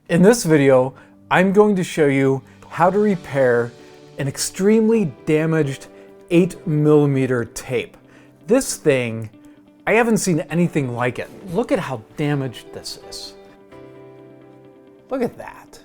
In this video, I'm going to show you how to repair an extremely damaged 8mm tape. This thing, I haven't seen anything like it. Look at how damaged this is. Look at that.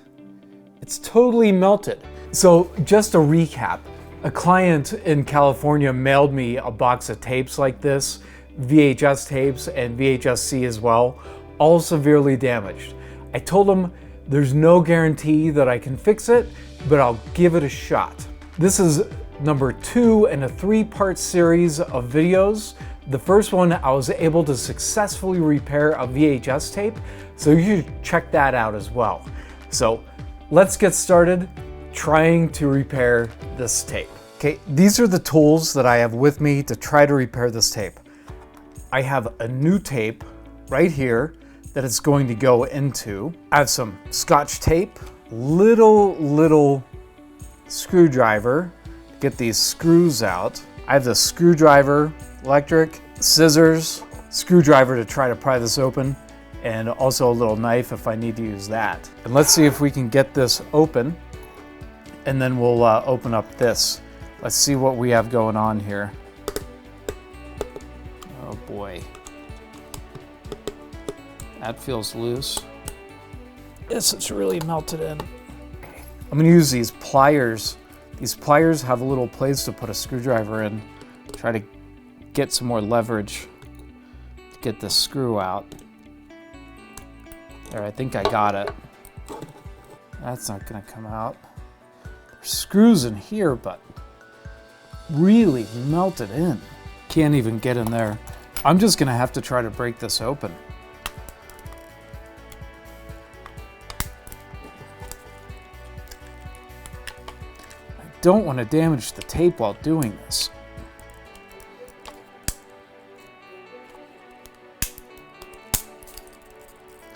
It's totally melted. So just a recap, a client in California mailed me a box of tapes like this, VHS tapes and VHS-C as well, all severely damaged. I told him there's no guarantee that I can fix it, but I'll give it a shot. This is number 2 in a 3-part series of videos. The first one, I was able to successfully repair a VHS tape, so you should check that out as well. So let's get started trying to repair this tape. Okay, these are the tools that I have with me to try to repair this tape. I have a new tape right here that it's going to go into. I have some Scotch tape, little screwdriver to get these screws out. I have the screwdriver, electric, scissors, screwdriver to try to pry this open, and also a little knife if I need to use that. And let's see if we can get this open, and then we'll open up this. Let's see what we have going on here. Oh boy. That feels loose. This is really melted in. I'm gonna use these pliers. These pliers have a little place to put a screwdriver in. Try to get some more leverage to get this screw out. There, I think I got it. That's not gonna come out. There's screws in here, but really melted in. Can't even get in there. I'm just gonna have to try to break this open. I don't want to damage the tape while doing this.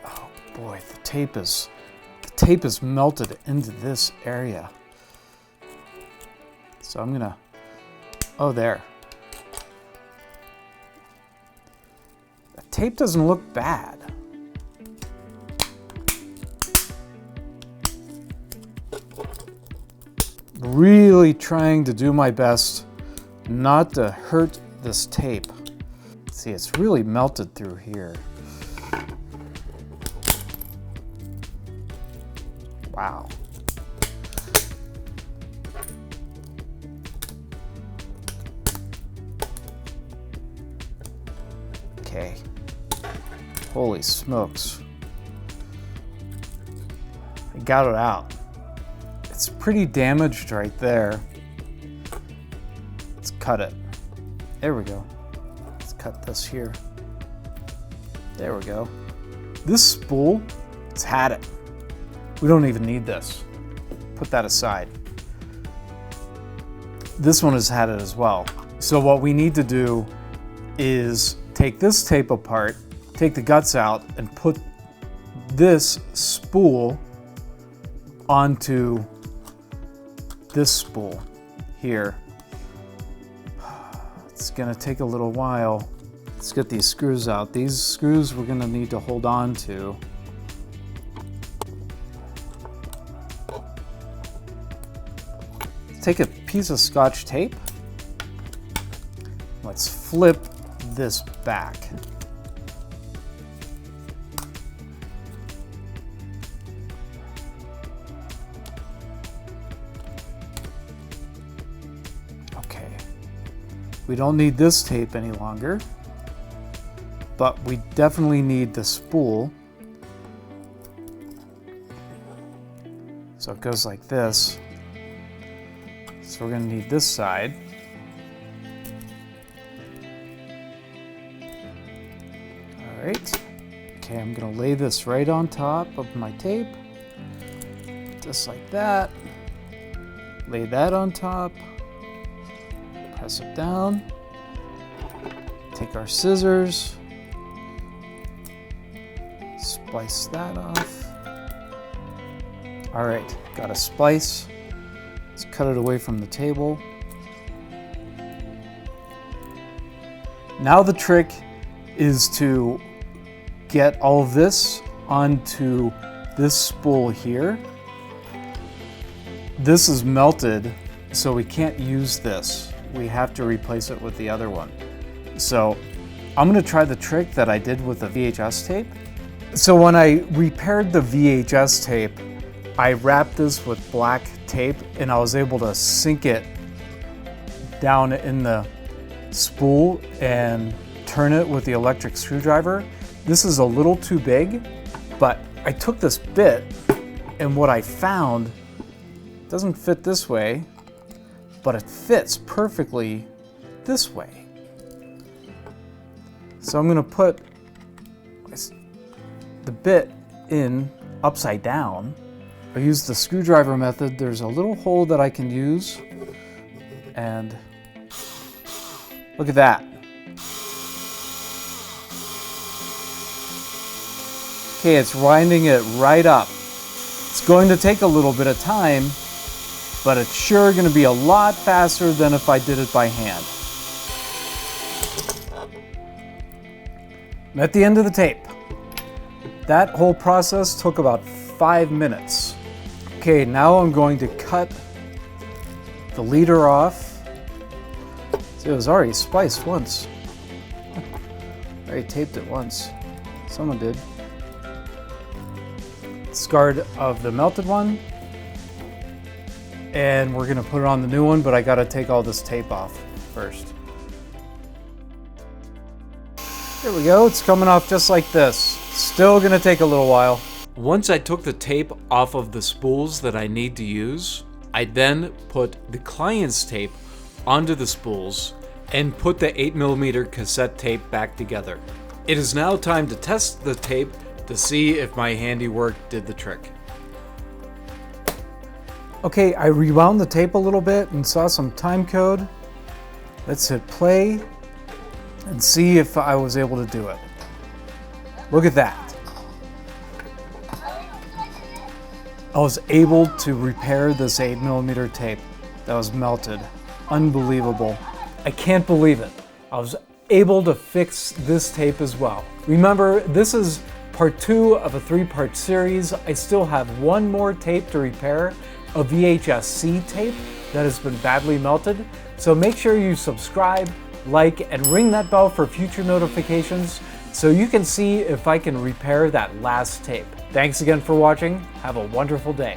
Oh boy, the tape is melted into this area. So I'm gonna, oh there. The tape doesn't look bad. Really trying to do my best not to hurt this tape. See, it's really melted through here. Wow. Okay. Holy smokes. I got it out. It's pretty damaged right there. Let's cut it. There we go. Let's cut this here. There we go. This spool, it's had it. We don't even need this. Put that aside. This one has had it as well. So what we need to do is take this tape apart, take the guts out, and put this spool onto this spool here. It's gonna take a little while. Let's get these screws out. These screws we're gonna need to hold on to. Take a piece of Scotch tape. Let's flip this back. We don't need this tape any longer, but we definitely need the spool. So it goes like this. So we're going to need this side. All right. Okay, I'm going to lay this right on top of my tape, just like that. Lay that on top. Press it down, take our scissors, splice that off. All right, got a splice. Let's cut it away from the table. Now the trick is to get all of this onto this spool here. This is melted, so we can't use this. We have to replace it with the other one. So I'm gonna try the trick that I did with the VHS tape. So when I repaired the VHS tape, I wrapped this with black tape and I was able to sink it down in the spool and turn it with the electric screwdriver. This is a little too big, but I took this bit and what I found doesn't fit this way, but it fits perfectly this way. So I'm gonna put the bit in upside down. I use the screwdriver method. There's a little hole that I can use, and look at that. Okay, it's winding it right up. It's going to take a little bit of time, but it's sure going to be a lot faster than if I did it by hand. I'm at the end of the tape. That whole process took about 5 minutes. Okay, now I'm going to cut the leader off. See, it was already spliced once. I already taped it once. Someone did. Discard of the melted one. And we're gonna put it on the new one, but I gotta take all this tape off first. There we go, it's coming off just like this. Still gonna take a little while. Once I took the tape off of the spools that I need to use, I then put the client's tape onto the spools and put the 8mm cassette tape back together. It is now time to test the tape to see if my handiwork did the trick. Okay, I rewound the tape a little bit and saw some time code. Let's hit play and see if I was able to do it. Look at that. I was able to repair this 8mm tape that was melted. Unbelievable. I can't believe it. I was able to fix this tape as well. Remember, this is part 2 of a 3-part series. I still have one more tape to repair, a VHS-C tape that has been badly melted. So make sure you subscribe, like, and ring that bell for future notifications so you can see if I can repair that last tape. Thanks again for watching. Have a wonderful day.